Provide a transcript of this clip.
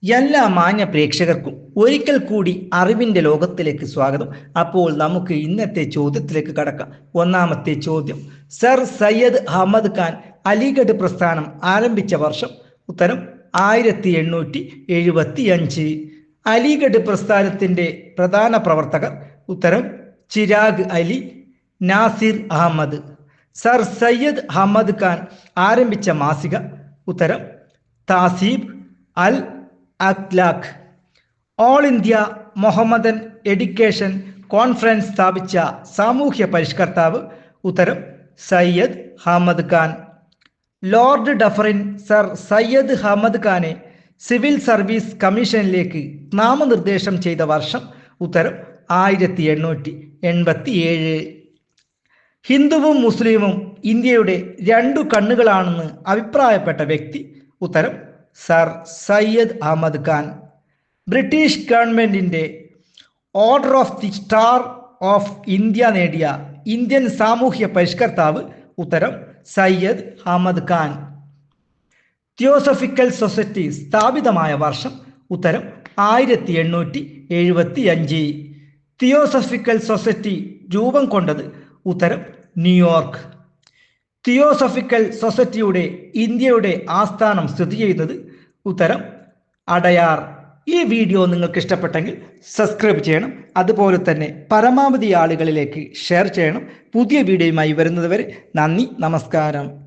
എല്ലാ മാന്യ പ്രേക്ഷകർക്കും ഒരിക്കൽ കൂടി അറിവിന്റെ ലോകത്തിലേക്ക് സ്വാഗതം. അപ്പോൾ നമുക്ക് ഇന്നത്തെ ചോദ്യത്തിലേക്ക് കടക്കാം. ഒന്നാമത്തെ ചോദ്യം, സർ സയ്യദ് അഹമ്മദ് ഖാൻ അലിഗഡ് പ്രസ്ഥാനം ആരംഭിച്ച വർഷം? ഉത്തരം 1875. അലിഗഡ് പ്രസ്ഥാനത്തിന്റെ പ്രധാന പ്രവർത്തകർ? ഉത്തരം ചിരാഗ് അലി, നാസിർ അഹമ്മദ്. സർ സയ്യദ് അഹമ്മദ് ഖാൻ ആരംഭിച്ച മാസിക? ഉത്തരം Tahzeeb al Akhlaq. All India Muhammadan education conference സ്ഥാപിച്ച സാമൂഹ്യ പരിഷ്കർത്താവ്? ഉത്തരം Syed Ahmed Khan. Lord Dufferin sir Syed Ahmed ഖാനെ സിവിൽ സർവീസ് കമ്മീഷനിലേക്ക് നാമനിർദ്ദേശം ചെയ്ത വർഷം? ഉത്തരം 1887. ഹിന്ദുവും മുസ്ലിമും ഇന്ത്യയുടെ രണ്ടു കണ്ണുകളാണെന്ന് അഭിപ്രായപ്പെട്ട വ്യക്തി? ഉത്തരം സർ സയ്യദ് അഹമ്മദ് ഖാൻ. ബ്രിട്ടീഷ് ഗവൺമെന്റിന്റെ order of the star of India നേടിയ ഇന്ത്യൻ സാമൂഹ്യ പരിഷ്കർത്താവ്? ഉത്തരം സയ്യദ് അഹമ്മദ് ഖാൻ. തിയോസഫിക്കൽ സൊസൈറ്റി സ്ഥാപിതമായ വർഷം? ഉത്തരം 1875. തിയോസഫിക്കൽ സൊസൈറ്റി രൂപം കൊണ്ടത്? ഉത്തരം ന്യൂയോർക്ക്. തിയോസഫിക്കൽ സൊസൈറ്റിയുടെ ഇന്ത്യയുടെ ആസ്ഥാനം സ്ഥിതി ചെയ്യുന്നത്? ഉത്തരം അടയാർ. ഈ വീഡിയോ നിങ്ങൾക്ക് ഇഷ്ടപ്പെട്ടെങ്കിൽ സബ്സ്ക്രൈബ് ചെയ്യണം. അതുപോലെ തന്നെ പരമാവധി ആളുകളിലേക്ക് ഷെയർ ചെയ്യണം. പുതിയ വീഡിയോയുമായി വരുന്നതുവരെ നന്ദി, നമസ്കാരം.